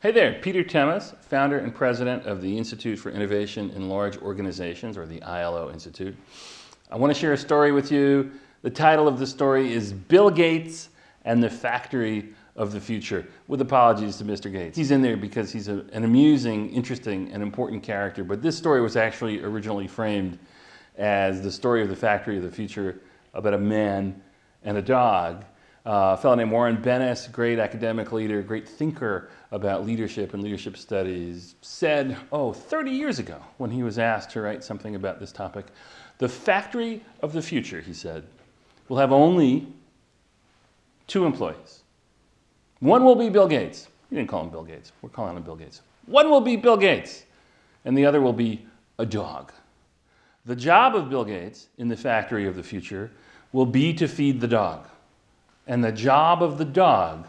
Hey there, Peter Temes, founder and president of the Institute for Innovation in Large Organizations, or the ILO Institute. I want to share a story with you. The title of the story is Bill Gates and the Factory of the Future, with apologies to Mr. Gates. He's in there because he's an amusing, interesting, and important character, but this story was actually originally framed as the story of the factory of the future about a man and a dog. A fellow named Warren Bennis, great academic leader, great thinker about leadership and leadership studies, said, 30 years ago, when he was asked to write something about this topic, the factory of the future, he said, will have only 2 employees. One will be Bill Gates. He didn't call him Bill Gates. We're calling him Bill Gates. One will be Bill Gates, and the other will be a dog. The job of Bill Gates in the factory of the future will be to feed the dog. And the job of the dog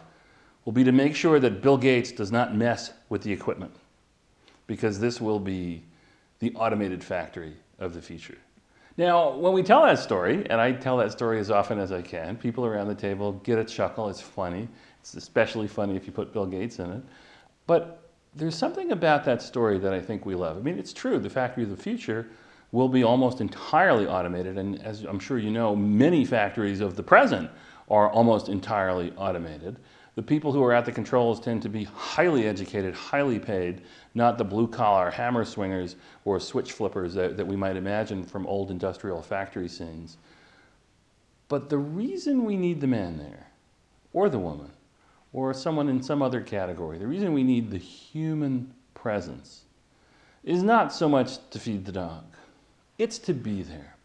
will be to make sure that Bill Gates does not mess with the equipment, because this will be the automated factory of the future. Now, when we tell that story, and I tell that story as often as I can, people around the table get a chuckle. It's funny. It's especially funny if you put Bill Gates in it. But there's something about that story that I think we love. I mean, it's true. The factory of the future will be almost entirely automated. And as I'm sure you know, many factories of the present are almost entirely automated. The people who are at the controls tend to be highly educated, highly paid, not the blue-collar hammer swingers or switch flippers that we might imagine from old industrial factory scenes. But the reason we need the man there, or the woman, or someone in some other category, the reason we need the human presence is not so much to feed the dog. It's to be there.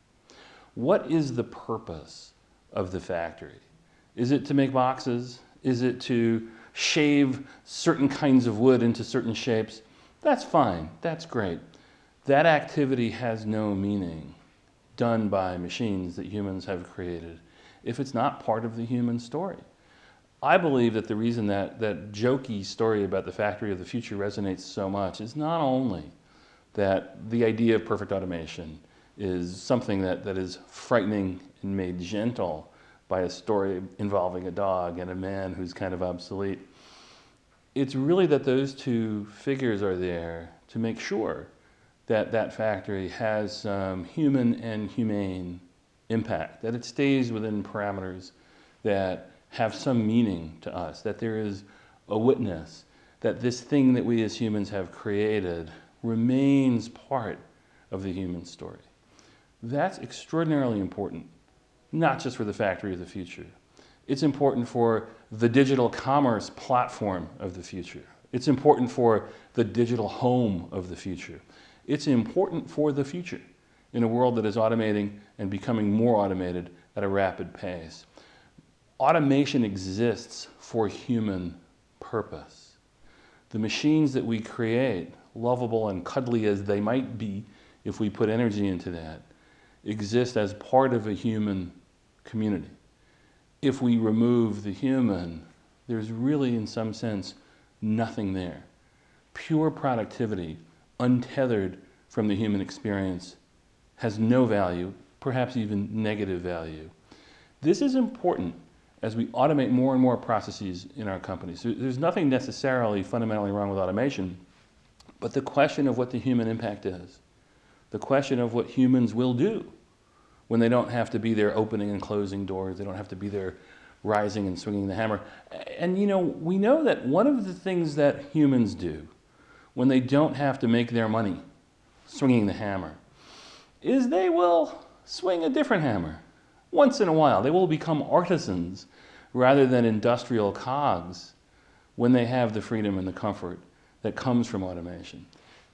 What is the purpose of the factory? Is it to make boxes? Is it to shave certain kinds of wood into certain shapes? That's fine. That's great. That activity has no meaning done by machines that humans have created if it's not part of the human story. I believe that the reason that jokey story about the factory of the future resonates so much is not only that the idea of perfect automation is something that is frightening and made gentle by a story involving a dog and a man who's kind of obsolete. It's really that those 2 figures are there to make sure that that factory has some human and humane impact, that it stays within parameters that have some meaning to us, that there is a witness, that this thing that we as humans have created remains part of the human story. That's extraordinarily important. Not just for the factory of the future. It's important for the digital commerce platform of the future. It's important for the digital home of the future. It's important for the future in a world that is automating and becoming more automated at a rapid pace. Automation exists for human purpose. The machines that we create, lovable and cuddly as they might be if we put energy into that, exist as part of a human community. If we remove the human, there's really, in some sense, nothing there. Pure productivity, untethered from the human experience, has no value, perhaps even negative value. This is important as we automate more and more processes in our companies. There's nothing necessarily fundamentally wrong with automation, but the question of what the human impact is, the question of what humans will do when they don't have to be there opening and closing doors, they don't have to be there rising and swinging the hammer. And we know that one of the things that humans do when they don't have to make their money swinging the hammer is they will swing a different hammer once in a while. They will become artisans rather than industrial cogs when they have the freedom and the comfort that comes from automation.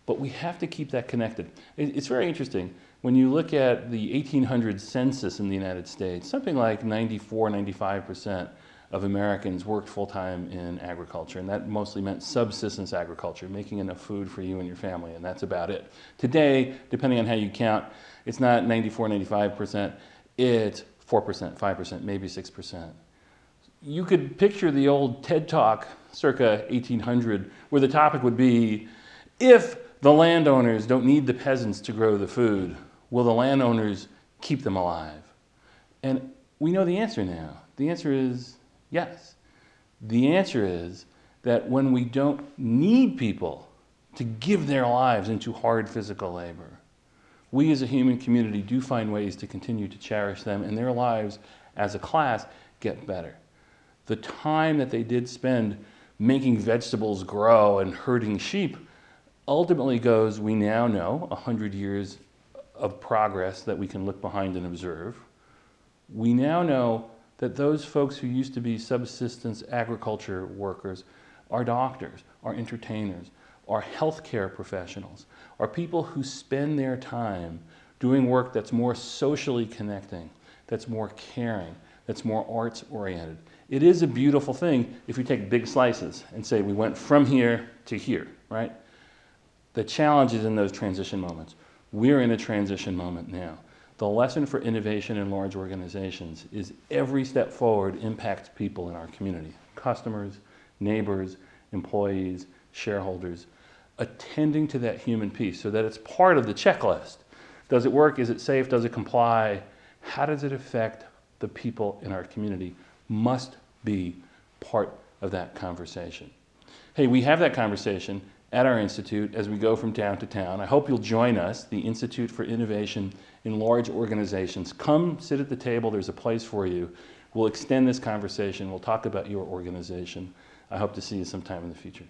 But we have to keep that connected. It's very interesting. When you look at the 1800 census in the United States, something like 94–95% of Americans worked full-time in agriculture, and that mostly meant subsistence agriculture, making enough food for you and your family, and that's about it. Today, depending on how you count, it's not 94–95%, it's 4%, 5%, maybe 6%. You could picture the old TED Talk circa 1800, where the topic would be, if the landowners don't need the peasants to grow the food, will the landowners keep them alive? And we know the answer now. The answer is yes. The answer is that when we don't need people to give their lives into hard physical labor, we as a human community do find ways to continue to cherish them, and their lives as a class get better. The time that they did spend making vegetables grow and herding sheep ultimately goes, we now know, 100 years of progress that we can look behind and observe. We now know that those folks who used to be subsistence agriculture workers are doctors, are entertainers, are healthcare professionals, are people who spend their time doing work that's more socially connecting, that's more caring, that's more arts oriented. It is a beautiful thing if you take big slices and say we went from here to here, right? The challenge is in those transition moments. We're in a transition moment now. The lesson for innovation in large organizations is every step forward impacts people in our community, customers, neighbors, employees, shareholders, attending to that human piece so that it's part of the checklist. Does it work? Is it safe? Does it comply? How does it affect the people in our community? Must be part of that conversation. Hey, we have that conversation at our institute as we go from town to town. I hope you'll join us, the Institute for Innovation in Large Organizations. Come sit at the table. There's a place for you. We'll extend this conversation. We'll talk about your organization. I hope to see you sometime in the future.